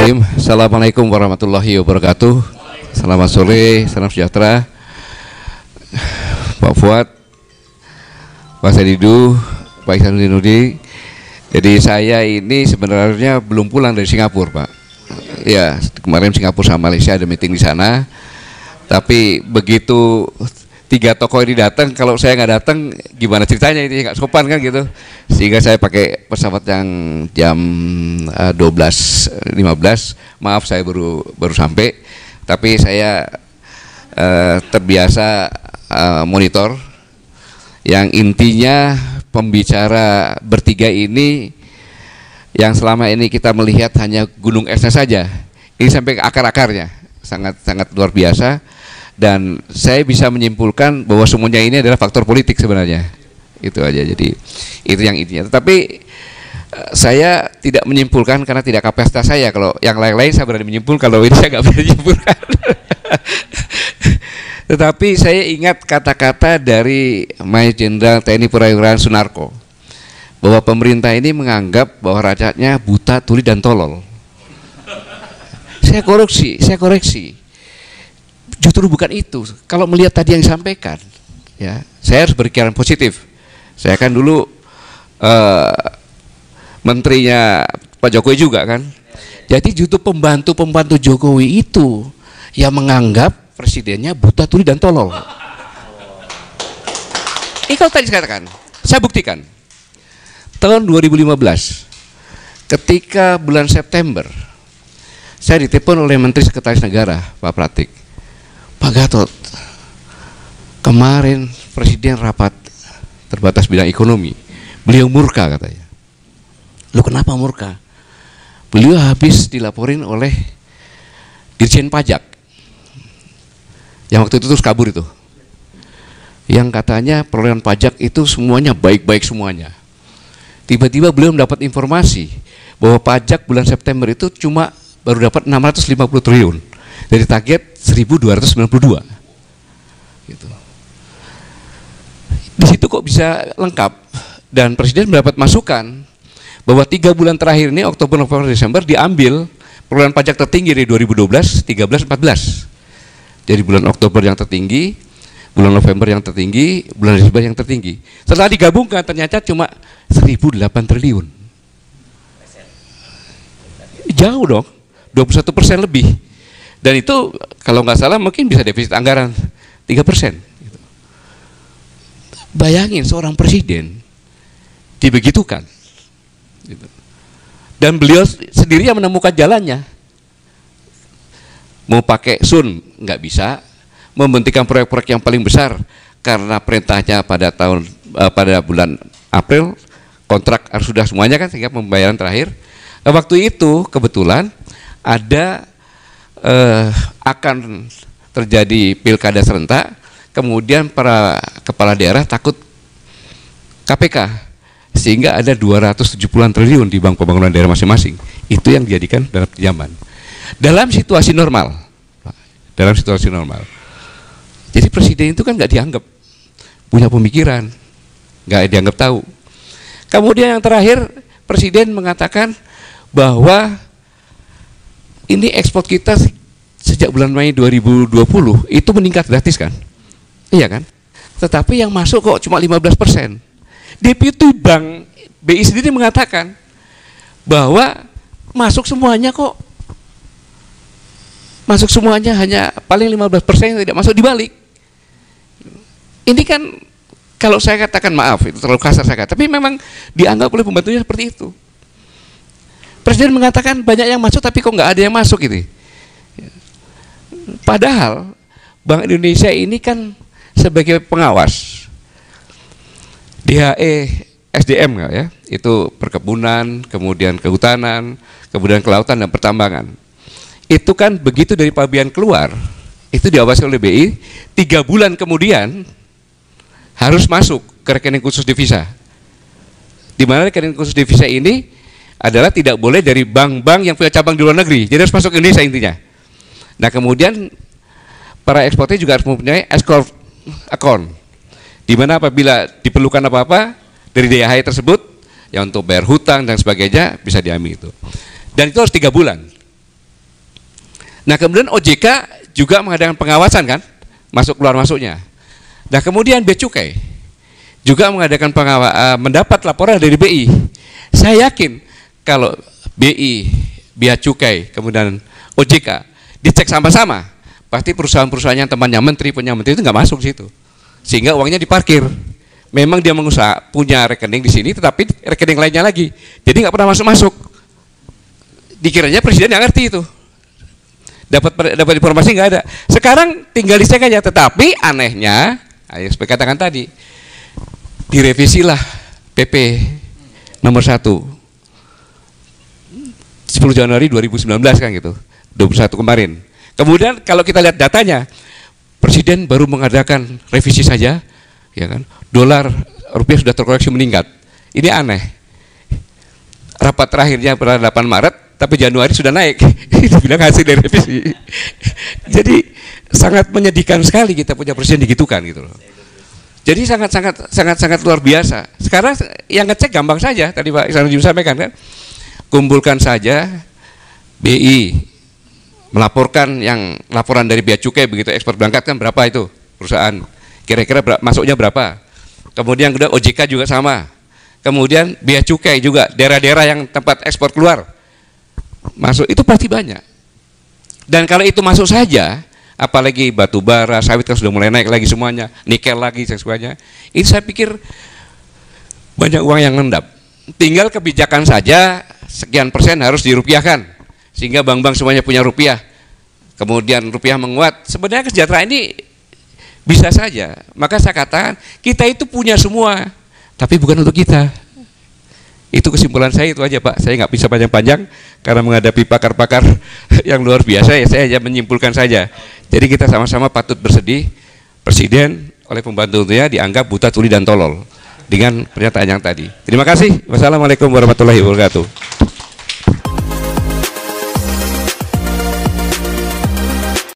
Bismillahirrahmanirrahim. Assalamualaikum warahmatullahi wabarakatuh. Selamat sore, salam sejahtera. Pak Fuad, Pak Sadidu, Pak Ihsanuddin. Jadi saya ini sebenarnya belum pulang dari Singapura, Pak. Ya, kemarin Singapura sama Malaysia ada meeting di sana. Tapi begitu tiga tokoh ini datang, kalau saya nggak datang gimana ceritanya, ini nggak sopan kan gitu, sehingga saya pakai pesawat yang jam 12.15. Maaf saya baru sampai, tapi saya terbiasa monitor yang intinya pembicara bertiga ini yang selama ini kita melihat hanya gunung esnya saja, ini sampai ke akar-akarnya, sangat luar biasa. Dan saya bisa menyimpulkan bahwa semuanya ini adalah faktor politik sebenarnya. Itu aja, jadi itu yang intinya. Tetapi saya tidak menyimpulkan karena tidak kapasitas saya. Kalau yang lain-lain saya berani menyimpulkan, kalau ini saya nggak berani menyimpulkan. Tetapi saya ingat kata-kata dari Mayor Jenderal TNI Purnawirawan Sunarko bahwa pemerintah ini menganggap bahwa rakyatnya buta, tuli, dan tolol. Saya koreksi. Justru bukan itu. Kalau melihat tadi yang disampaikan, ya, saya harus berpikiran positif. Saya kan dulu menterinya Pak Jokowi juga kan. Jadi justru pembantu Jokowi itu yang menganggap presidennya buta, tuli, dan tolol. Ini kalau tadi dikatakan, saya buktikan. Tahun 2015, ketika bulan September, saya ditelepon oleh Menteri Sekretaris Negara, Pak Pratik. Pak Gatot, kemarin Presiden rapat terbatas bidang ekonomi, beliau murka katanya. Loh, kenapa murka? Beliau habis dilaporin oleh Dirjen Pajak yang waktu itu terus kabur itu, yang katanya perolehan pajak itu semuanya baik-baik semuanya. Tiba-tiba beliau mendapat informasi bahwa pajak bulan September itu cuma baru dapat 650 triliun dari target 1.292 gitu. Di situ kok bisa lengkap, dan Presiden mendapat masukan bahwa 3 bulan terakhir ini, Oktober, November, Desember, diambil perolehan pajak tertinggi dari 2012, 13, 14. Jadi bulan Oktober yang tertinggi, bulan November yang tertinggi, bulan Desember yang tertinggi. Setelah digabungkan ternyata cuma 1.008 triliun. Jauh dong, 21% lebih. Dan itu kalau nggak salah mungkin bisa defisit anggaran 3%. Gitu. Bayangin seorang presiden dibegitukan. Gitu. Dan beliau sendiri yang menemukan jalannya. Mau pakai sun nggak bisa, membentikan proyek-proyek yang paling besar karena perintahnya pada bulan April, kontrak harus sudah semuanya kan, sehingga pembayaran terakhir. Nah, waktu itu kebetulan ada akan terjadi pilkada serentak, kemudian para kepala daerah takut KPK, sehingga ada 270-an triliun di bank pembangunan daerah masing-masing. Itu yang dijadikan dalam pinjaman. Dalam situasi normal, jadi presiden itu kan nggak dianggap punya pemikiran, nggak dianggap tahu. Kemudian yang terakhir, presiden mengatakan bahwa ini ekspor kita sejak bulan Mei 2020 itu meningkat gratis kan? Iya kan? Tetapi yang masuk kok cuma 15%. Deputi Bank BI sendiri mengatakan bahwa masuk semuanya kok. Masuk semuanya, hanya paling 15% yang tidak masuk dibalik. Ini kan kalau saya katakan, maaf itu terlalu kasar saya katakan, tapi memang dianggap oleh pembantunya seperti itu. Presiden mengatakan banyak yang masuk tapi kok nggak ada yang masuk gitu. Padahal Bank Indonesia ini kan sebagai pengawas DHE SDM nggak ya, itu perkebunan, kemudian kehutanan, kemudian kelautan dan pertambangan. Itu kan begitu dari pabean keluar, itu diawasi oleh BI, 3 bulan kemudian harus masuk ke rekening khusus devisa. Di mana rekening khusus devisa ini adalah tidak boleh dari bank-bank yang punya cabang di luar negeri, jadi harus masuk ke Indonesia intinya. Nah, kemudian para eksportir juga harus mempunyai escrow account, di mana apabila diperlukan apa-apa dari DHI tersebut, ya untuk bayar hutang dan sebagainya bisa diambil itu. Dan itu harus 3 bulan. Nah kemudian OJK juga mengadakan pengawasan kan, masuk keluar masuknya. Nah kemudian Bea Cukai juga mengadakan mendapat laporan dari BI. Saya yakin kalau BI, Bea Cukai, kemudian OJK dicek sama-sama, pasti perusahaan-perusahaan yang temannya menteri, punya menteri itu nggak masuk situ, sehingga uangnya diparkir. Memang dia punya rekening di sini, tetapi rekening lainnya lagi, jadi nggak pernah masuk. Dikiranya presiden nggak ngerti itu, dapat informasi nggak ada. Sekarang tinggal dicek aja, tetapi anehnya, ayo seperti katakan tadi, direvisilah PP nomor 1 10 Januari 2019 kan gitu, 21 kemarin. Kemudian kalau kita lihat datanya, presiden baru mengadakan revisi saja, ya kan, dolar rupiah sudah terkoreksi meningkat. Ini aneh. Rapat terakhirnya pada 8 Maret, tapi Januari sudah naik. Dibilang hasil dari revisi. Jadi sangat menyedihkan sekali kita punya presiden digitukan gitu loh. Jadi sangat luar biasa. Sekarang yang ngecek gampang saja, tadi Pak Ihsanuddin sampaikan kan, kumpulkan saja BI melaporkan yang laporan dari Bea Cukai, begitu ekspor berangkat kan berapa itu perusahaan, kira-kira masuknya berapa. Kemudian kedua OJK juga sama. Kemudian Bea Cukai juga daerah-daerah yang tempat ekspor keluar masuk itu pasti banyak. Dan kalau itu masuk saja, apalagi batu bara, sawit kan sudah mulai naik lagi semuanya, nikel lagi dan semuanya. Ini saya pikir banyak uang yang ngendap. Tinggal kebijakan saja sekian persen harus dirupiahkan sehingga bank-bank semuanya punya rupiah. Kemudian rupiah menguat. Sebenarnya kesejahteraan ini bisa saja. Maka saya katakan kita itu punya semua, tapi bukan untuk kita. Itu kesimpulan saya itu aja Pak. Saya nggak bisa panjang-panjang karena menghadapi pakar-pakar yang luar biasa, ya saya hanya menyimpulkan saja. Jadi kita sama-sama patut bersedih. Presiden oleh pembantunya dianggap buta tuli dan tolol dengan pernyataan yang tadi. Terima kasih. Wassalamualaikum warahmatullahi wabarakatuh.